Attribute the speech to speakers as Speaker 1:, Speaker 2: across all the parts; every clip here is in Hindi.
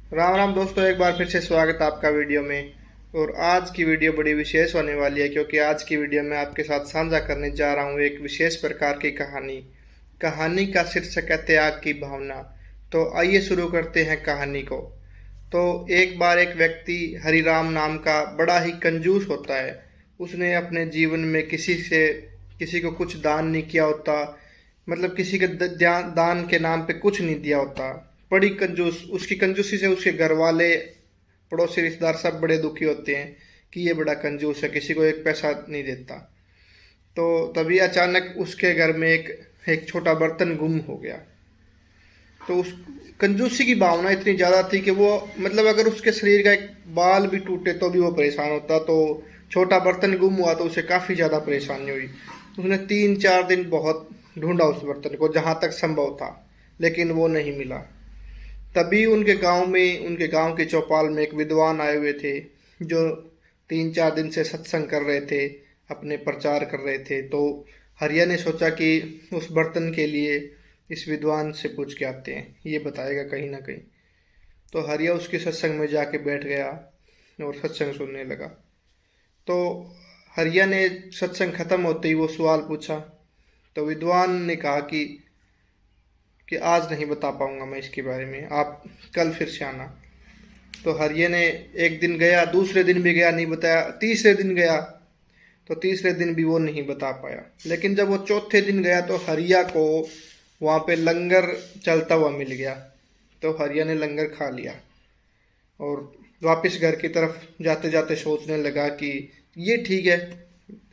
Speaker 1: राम राम दोस्तों, एक बार फिर से स्वागत है आपका वीडियो में। और आज की वीडियो बड़ी विशेष होने वाली है, क्योंकि आज की वीडियो में आपके साथ साझा करने जा रहा हूँ एक विशेष प्रकार की कहानी। कहानी का शीर्षक है त्याग की भावना। तो आइए शुरू करते हैं कहानी को। तो एक बार एक व्यक्ति हरिराम नाम का बड़ा ही कंजूस होता है। उसने अपने जीवन में किसी को कुछ दान नहीं किया होता। मतलब किसी के दान के नाम पे कुछ नहीं दिया होता। बड़ी कंजूस, उसकी कंजूसी से उसके घर वाले, पड़ोसी, रिश्तेदार सब बड़े दुखी होते हैं कि ये बड़ा कंजूस है, किसी को एक पैसा नहीं देता। तो तभी अचानक उसके घर में एक छोटा बर्तन गुम हो गया। तो उस कंजूसी की भावना इतनी ज़्यादा थी कि वो, मतलब अगर उसके शरीर का एक बाल भी टूटे तो भी वो परेशान होता। तो छोटा बर्तन गुम हुआ तो उसे काफ़ी ज़्यादा परेशानी हुई। उसने 3-4 दिन बहुत ढूंढा उस बर्तन को, जहाँ तक संभव था, लेकिन वो नहीं मिला। तभी उनके गांव के चौपाल में एक विद्वान आए हुए थे, जो 3-4 दिन से सत्संग कर रहे थे, अपने प्रचार कर रहे थे। तो हरिया ने सोचा कि उस बर्तन के लिए इस विद्वान से पूछ के आते हैं, ये बताएगा कहीं ना कहीं। तो हरिया उसके सत्संग में जाके बैठ गया और सत्संग सुनने लगा। तो हरिया ने सत्संग खत्म होते ही वो सवाल पूछा। तो विद्वान ने कहा कि आज नहीं बता पाऊंगा मैं इसके बारे में, आप कल फिर से आना। तो हरिये ने एक दिन गया, दूसरे दिन भी गया, नहीं बताया। तीसरे दिन गया तो तीसरे दिन भी वो नहीं बता पाया। लेकिन जब वो चौथे दिन गया तो हरिया को वहाँ पे लंगर चलता हुआ मिल गया। तो हरिया ने लंगर खा लिया और वापस घर की तरफ जाते जाते सोचने लगा कि ये ठीक है,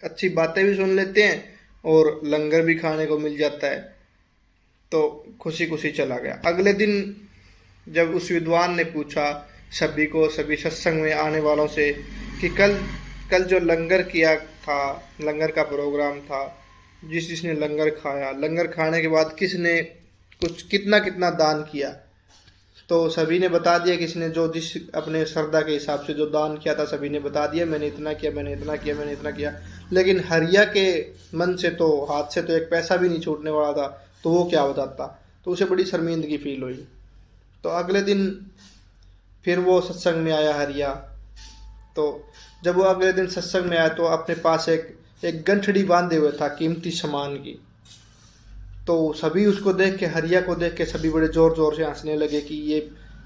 Speaker 1: अच्छी बातें भी सुन लेते हैं और लंगर भी खाने को मिल जाता है। तो खुशी खुशी चला गया। अगले दिन जब उस विद्वान ने पूछा सभी सत्संग में आने वालों से कि कल कल जो लंगर किया था, लंगर का प्रोग्राम था, जिसने लंगर खाया, लंगर खाने के बाद किसने कुछ कितना कितना दान किया। तो सभी ने बता दिया, किसने जो जिस अपने श्रद्धा के हिसाब से जो दान किया था सभी ने बता दिया, मैंने इतना किया, मैंने इतना किया, मैंने इतना किया। लेकिन हरिया के मन से तो, हाथ से तो एक पैसा भी नहीं छूटने वाला था, तो वो क्या बताता। तो उसे बड़ी शर्मिंदगी फील हुई। तो अगले दिन फिर वो सत्संग में आया हरिया। तो जब वो अगले दिन सत्संग में आया तो अपने पास एक गंठड़ी बांधे हुए था कीमती सामान की। तो सभी उसको देख के, हरिया को देख के सभी बड़े जोर जोर से हंसने लगे कि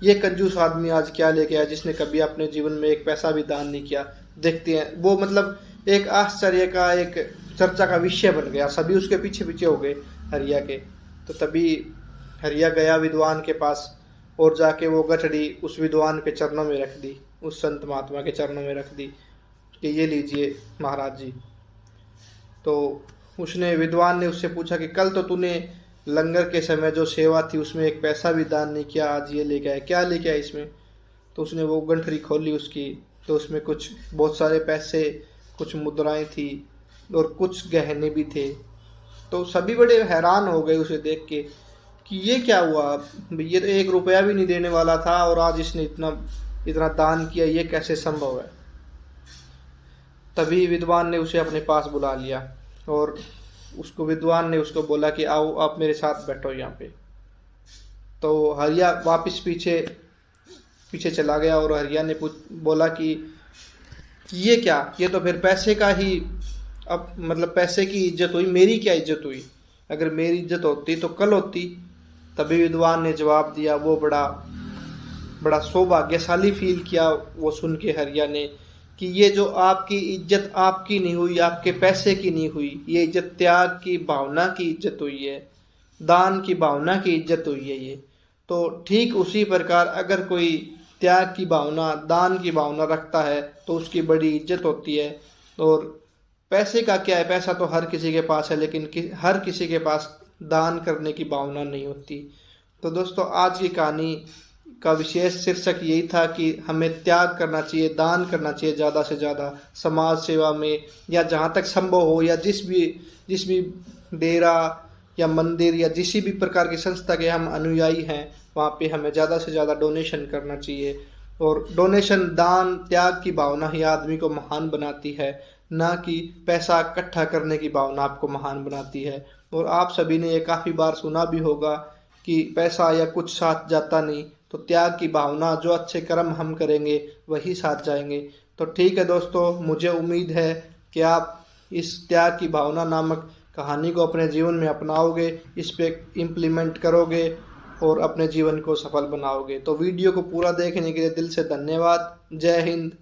Speaker 1: ये कंजूस आदमी आज क्या लेके आया, जिसने कभी अपने जीवन में एक पैसा भी दान नहीं किया। देखते हैं, वो मतलब एक आश्चर्य का, एक चर्चा का विषय बन गया। सभी उसके पीछे पीछे हो गए हरिया के। तो तभी हरिया गया विद्वान के पास और जाके वो गठड़ी उस विद्वान के चरणों में रख दी, उस संत महात्मा के चरणों में रख दी कि ये लीजिए महाराज जी। तो उसने, विद्वान ने उससे पूछा कि कल तो तूने लंगर के समय जो सेवा थी उसमें एक पैसा भी दान नहीं किया, आज ये लेके आया, क्या लेके आया इसमें। तो उसने वो गंठरी खोली उसकी, तो उसमें कुछ बहुत सारे पैसे, कुछ मुद्राएं थी और कुछ गहने भी थे। तो सभी बड़े हैरान हो गए उसे देख के कि ये क्या हुआ, ये तो 1 रुपया भी नहीं देने वाला था और आज इसने इतना इतना दान किया, ये कैसे संभव है। तभी विद्वान ने उसे अपने पास बुला लिया और विद्वान ने उसको बोला कि आओ आप मेरे साथ बैठो यहाँ पे। तो हरिया वापस पीछे पीछे चला गया और हरिया ने बोला कि ये क्या, ये तो फिर पैसे का ही, अब मतलब पैसे की इज्जत हुई, मेरी क्या इज्जत हुई। अगर मेरी इज्जत होती तो कल होती। तभी विद्वान ने जवाब दिया। वो बड़ा बड़ा सौभाग्यशाली फील किया वो सुन के हरिया ने कि ये जो आपकी इज्जत आपकी नहीं हुई, आपके पैसे की नहीं हुई, ये इज्जत त्याग की भावना की इज्जत हुई है, दान की भावना की इज्जत हुई है ये। तो ठीक उसी प्रकार अगर कोई त्याग की भावना, दान की भावना रखता है तो उसकी बड़ी इज्जत होती है। और पैसे का क्या है, पैसा तो हर किसी के पास है, लेकिन हर किसी के पास दान करने की भावना नहीं होती। तो दोस्तों, आज की कहानी का विशेष शीर्षक यही था कि हमें त्याग करना चाहिए, दान करना चाहिए ज़्यादा से ज़्यादा समाज सेवा में, या जहाँ तक संभव हो, या जिस भी डेरा या मंदिर या जिस भी प्रकार की संस्था के हम अनुयायी हैं, वहाँ पे हमें ज़्यादा से ज़्यादा डोनेशन करना चाहिए। और डोनेशन, दान, त्याग की भावना ही आदमी को महान बनाती है, ना कि पैसा इकट्ठा करने की भावना आपको महान बनाती है। और आप सभी ने ये काफ़ी बार सुना भी होगा कि पैसा या कुछ साथ जाता नहीं, तो त्याग की भावना, जो अच्छे कर्म हम करेंगे वही साथ जाएंगे। तो ठीक है दोस्तों, मुझे उम्मीद है कि आप इस त्याग की भावना नामक कहानी को अपने जीवन में अपनाओगे, इस पे इम्प्लीमेंट करोगे और अपने जीवन को सफल बनाओगे। तो वीडियो को पूरा देखने के लिए दिल से धन्यवाद। जय हिंद।